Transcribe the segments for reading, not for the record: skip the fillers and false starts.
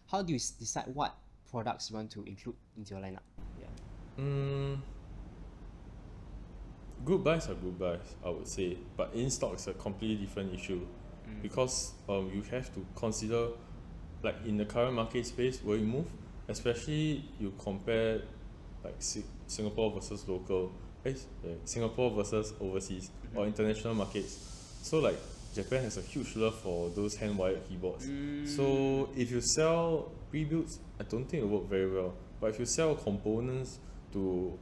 how do you decide what products you want to include into your lineup? Yeah. Good buys are good buys, I would say, but in stock is a completely different issue because you have to consider, like in the current market space where you move, especially you compare like Singapore versus local, Singapore versus overseas or international markets. So like Japan has a huge love for those hand wired keyboards. So if you sell pre-builds, I don't think it will work very well. But if you sell components to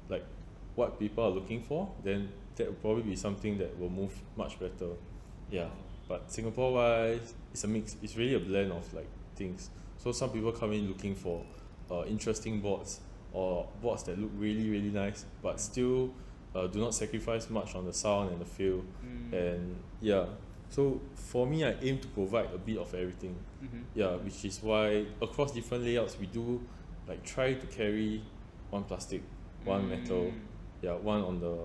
like what people are looking for, then that will probably be something that will move much better. Yeah. But Singapore wise, it's a mix. It's really a blend of like things. So some people come in looking for interesting boards or boards that look really really nice, but still do not sacrifice much on the sound and the feel. And yeah, so for me, I aim to provide a bit of everything. Yeah, which is why across different layouts we do like try to carry one plastic, one metal, yeah, one on the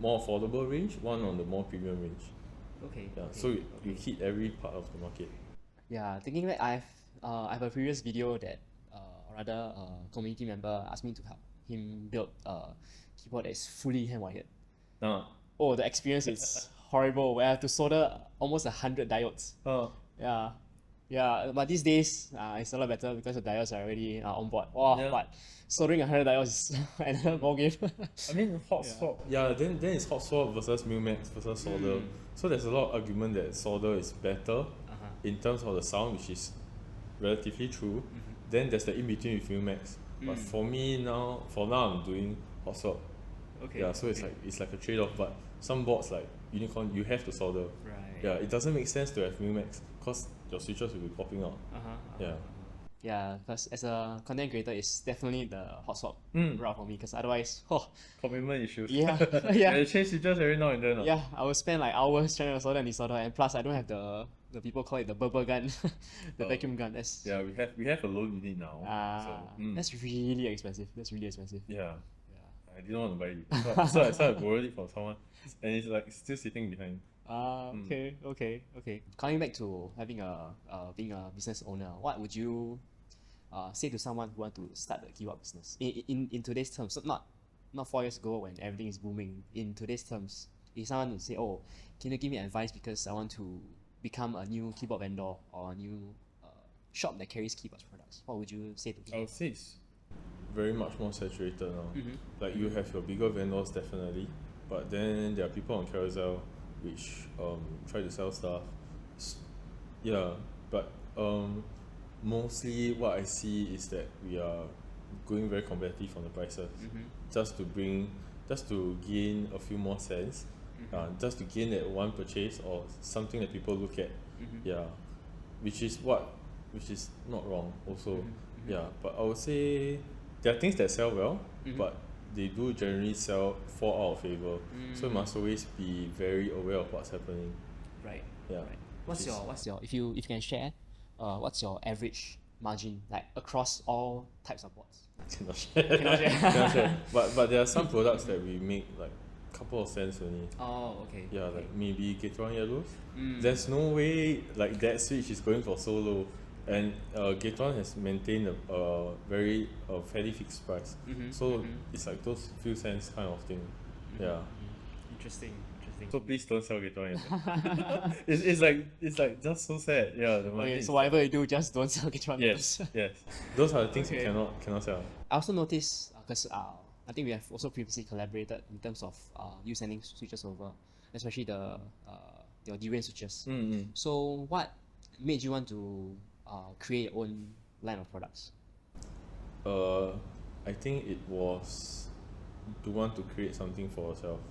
more affordable range, one on the more premium range. Okay. Yeah, okay, so you okay. hit every part of the market. Yeah, thinking back, I have a previous video that or rather a community member asked me to help him build a keyboard that is fully hand wired. Uh, Oh, the experience is horrible. Where I have to solder almost 100 diodes. uh, Yeah, yeah. But these days, it's a lot better because the diodes are already on board. Wow, Yeah. but soldering 100 diodes is another ball game. I mean, hot swap. Yeah, then it's hot swap versus Mumax versus solder. So there's a lot of argument that solder is better in terms of the sound, which is relatively true. Then there's the in between with Mumax. But for now I'm doing hot swap. Okay. Yeah, so it's like a trade off. But some boards like Unicorn, you have to solder. Right. Yeah, it doesn't make sense to have Mumax because your switches will be popping out. Yeah. Yeah, because as a content creator, it's definitely the hot swap route for me. Because otherwise, oh, Commitment issues. yeah, yeah. You change switches every now and then. Yeah, I will spend like hours trying to solder and desolder, and plus I don't have the people call it the bubble gun, the vacuum gun. That's Yeah, we have a low unit now. that's really expensive. That's really expensive. Yeah. Yeah. I didn't want to buy it. So I borrowed it from someone. And it's like still sitting behind. Okay. Coming back to having being a business owner, what would you say to someone who want to start a keyboard business in today's terms? So not 4 years ago when everything is booming. In today's terms, if someone would say, "Oh, can you give me advice because I want to become a new keyboard vendor or a new shop that carries keyboard products," what would you say to I them? would say it's very much more saturated now. Like you have your bigger vendors definitely, but then there are people on Carousel which try to sell stuff. Yeah, but mostly what I see is that we are going very competitive on the prices, just to gain a few more cents, just to gain that one purchase or something that people look at. Yeah, which is not wrong also. Yeah, but I would say there are things that sell well, but they do generally fall out of favor. So you must always be very aware of what's happening. Right. Yeah. Right. What's your if you can share, what's your average margin like across all types of boards? Cannot share. Cannot share. Cannot share. But there are some products that we make like couple of cents only. Oh, okay. Yeah, okay. like maybe Gateron Yellows. There's no way like that switch is going for so low. And Gateron has maintained a very fairly fixed price. So it's like those few cents kind of thing. Yeah. Interesting. So please don't sell Gateron Yellows. it's like just so sad. Yeah, the market Okay, is so whatever you do, just don't sell Gateron. Yes, yes. Those are the things Okay. you cannot sell. I also noticed because I think we have also previously collaborated in terms of you sending switches over, especially the your DRAM switches. So what made you want to create your own line of products? I think it was to want to create something for ourselves,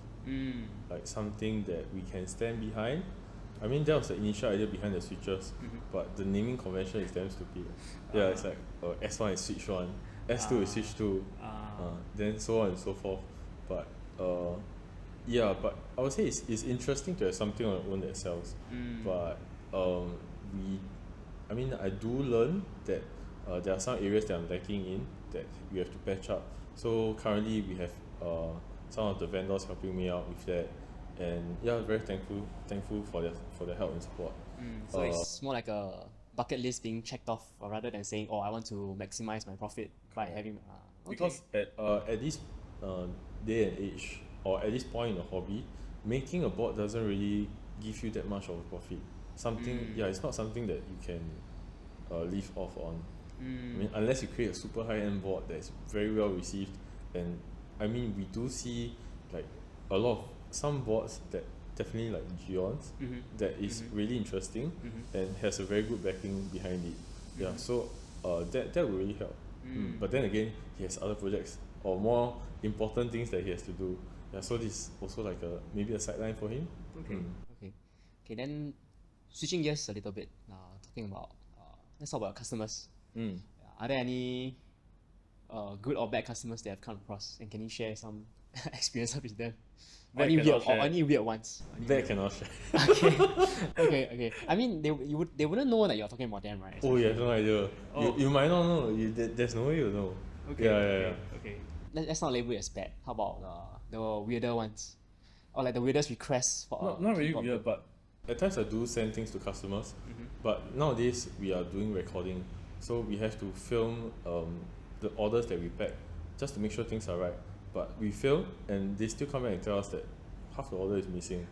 like something that we can stand behind. I mean, that was the initial idea behind the switches, but the naming convention is damn stupid. Yeah, it's like S1 is switch 1, S2 is switch 2, then so on and so forth. But yeah, but I would say it's interesting to have something on your own that sells. But I do learn that there are some areas that I'm lacking in that we have to patch up. So currently we have some of the vendors helping me out with that, and yeah, very thankful for their help and support. So it's more like a bucket list being checked off, or rather than saying, "Oh, I want to maximize my profit by having." Okay. Because at this uh, day and age, or at this point in the hobby, making a board doesn't really give you that much of a profit. It's not something that you can live off on. I mean, unless you create a super high end board that's very well received, and I mean, we do see like a lot of some boards that definitely like Geon's that is really interesting and has a very good backing behind it. Yeah, so that will really help. But then again, he has other projects or more important things that he has to do. Yeah, so this is also like maybe a sideline for him. Okay. Okay. Then switching gears a little bit. Talking about let's talk about customers. Are there any good or bad customers that have come across, and can you share some experience with them? Bad Any cannot weird or share. any weird ones? That cannot share. Okay. I mean, they wouldn't know that you're talking about them, right? Oh, you have no idea. Oh. You might not know. There's no way you know. Yeah. Okay. Let's not label it as bad. How about the weirder ones, or like the weirdest requests for? Not really keyboard? weird, but at times I do send things to customers. But nowadays we are doing recording, so we have to film the orders that we pack just to make sure things are right. But we film and they still come back and tell us that half the order is missing.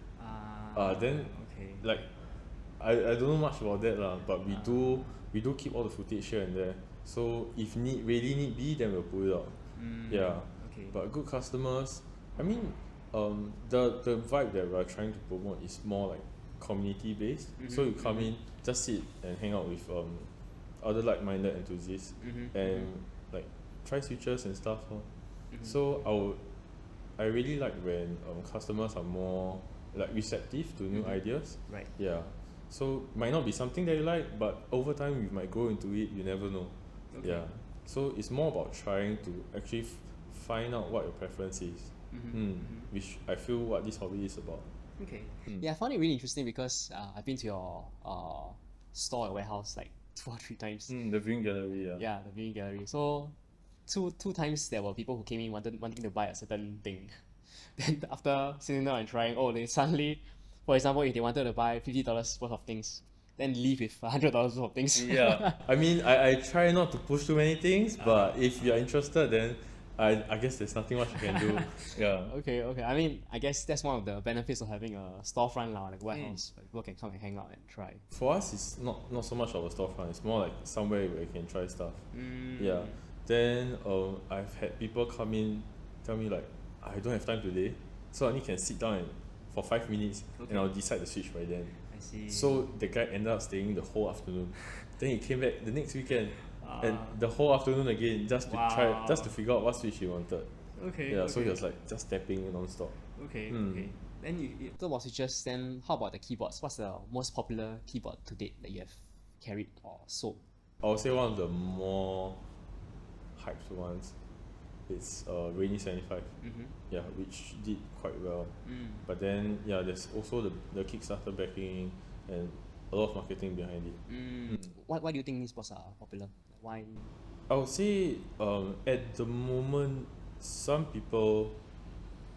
Then Okay. like I don't know much about that lah, but we do keep all the footage here and there. So if really need be, then we'll pull it out. Yeah. Okay. But good customers, I mean, the vibe that we're trying to promote is more like community based. So you come in, just sit and hang out with other like-minded enthusiasts and like try switches and stuff. So I really like when customers are more like receptive to new ideas. Right. Yeah. So might not be something that you like, but over time you might grow into it. You never know. Okay. Yeah. So it's more about trying to actually find out what your preference is, which I feel what this hobby is about. Okay. Yeah, I found it really interesting because I've been to your store or warehouse like 2 or 3 times. The viewing gallery. Yeah. Yeah, the viewing gallery. So two times there were people who came in wanting to buy a certain thing. Then after sitting down and trying, they suddenly, for example, if they wanted to buy $50 worth of things, then leave with $100 worth of things. Yeah. I mean, I try not to push too many things, but if you're interested, then I guess there's nothing much you can do. Yeah. Okay. I mean, I guess that's one of the benefits of having a storefront now, like a warehouse, where people can come and hang out and try. For us, it's not so much of a storefront. It's more like somewhere where you can try stuff. Yeah. Then I've had people come in, tell me like, I don't have time today, so I only can sit down for 5 minutes, and I'll decide the switch by then. I see. So the guy ended up staying the whole afternoon. Then he came back the next weekend, and the whole afternoon again, just to figure out what switch he wanted. Okay. Yeah. So he was like just tapping non-stop. Okay. Then you talk about switches. Then how about the keyboards? What's the most popular keyboard to date that you have carried or sold? I would say one of the more hyped ones. It's Rainy 75. Yeah, which did quite well. But then there's also the Kickstarter backing and a lot of marketing behind it. Why do you think these boards are popular? Why? I would say at the moment, some people,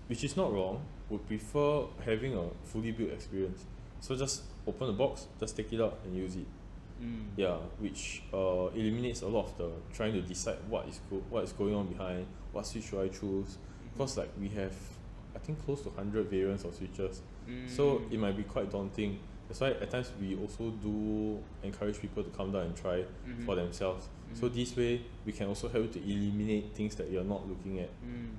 which is not wrong, would prefer having a fully built experience. So just open the box, just take it out and use it. Yeah, which eliminates a lot of the trying to decide what is going on behind, what switch should I choose. Because like we have, I think close to 100 variants of switches, so it might be quite daunting. That's why at times we also do encourage people to come down and try for themselves. So this way we can also help you to eliminate things that you're not looking at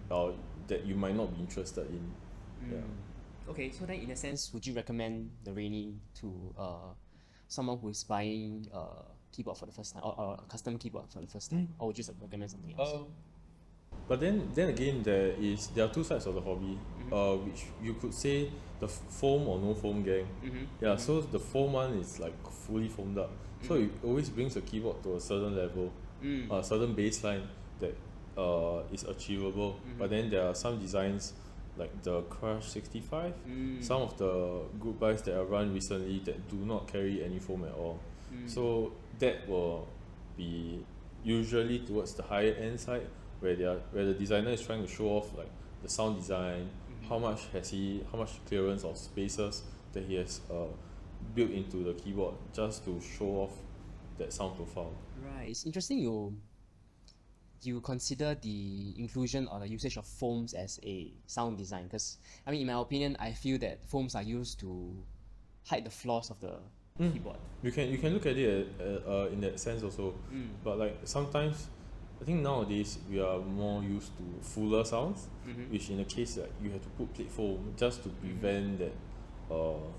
or that you might not be interested in. Yeah. Okay, so then in a sense, would you recommend the Rainy to someone who is buying a keyboard for the first time, or a custom keyboard for the first time, or would you recommend something else? But then again, there are two sides of the hobby, which you could say the foam or no foam gang. Yeah, so the foam one is like fully foamed up, so it always brings the keyboard to a certain level, a certain baseline that is achievable. But then there are some designs like the Crush 65, some of the group buys that are run recently that do not carry any foam at all. So that will be usually towards the higher end side, where the designer is trying to show off like the sound design, how much clearance or spaces that he has built into the keyboard, just to show off that sound profile. Right. It's interesting you consider the inclusion or the usage of foams as a sound design, because I mean, in my opinion, I feel that foams are used to hide the flaws of the keyboard. You can look at it in that sense also, but like sometimes I think nowadays we are more used to fuller sounds, which in the case like you have to put plate foam just to prevent that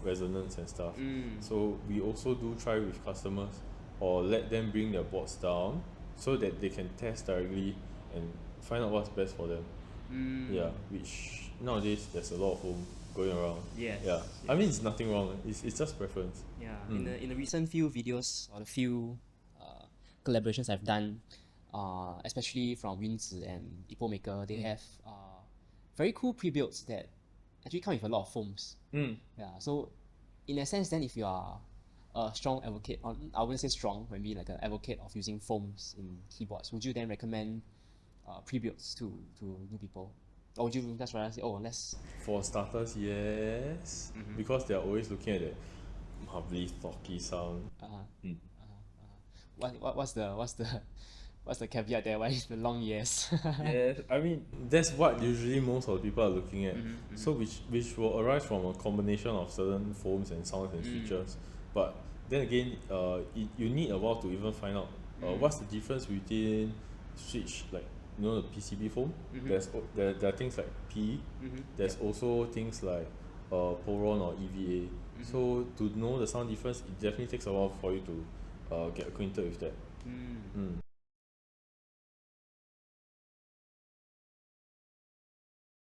resonance and stuff. So we also do try with customers or let them bring their boards down so that they can test directly and find out what's best for them. Yeah, which nowadays there's a lot of foam going around. Yes, Yeah, I mean it's nothing wrong. It's just preference. Yeah, in the recent few videos or the few collaborations I've done, especially from Yunzi and Ipoh Maker, they have very cool pre-builds that actually come with a lot of foams. Yeah, so in a sense, then if you are a strong advocate, I wouldn't say strong, maybe like an advocate of using foams in keyboards, would you then recommend pre-builds to new people? Or would you just rather say, oh, let's... For starters, yes, because they are always looking at that lovely talky sound. What's the caveat there? Why is the long yes? Yes, I mean that's what usually most of the people are looking at. So which will arise from a combination of certain foams and sounds and features. But then again, you need a while to even find out what's the difference between switch, like the PCB foam. There are things like P. There's also things like Poron or EVA. So to know the sound difference, it definitely takes a while for you to get acquainted with that.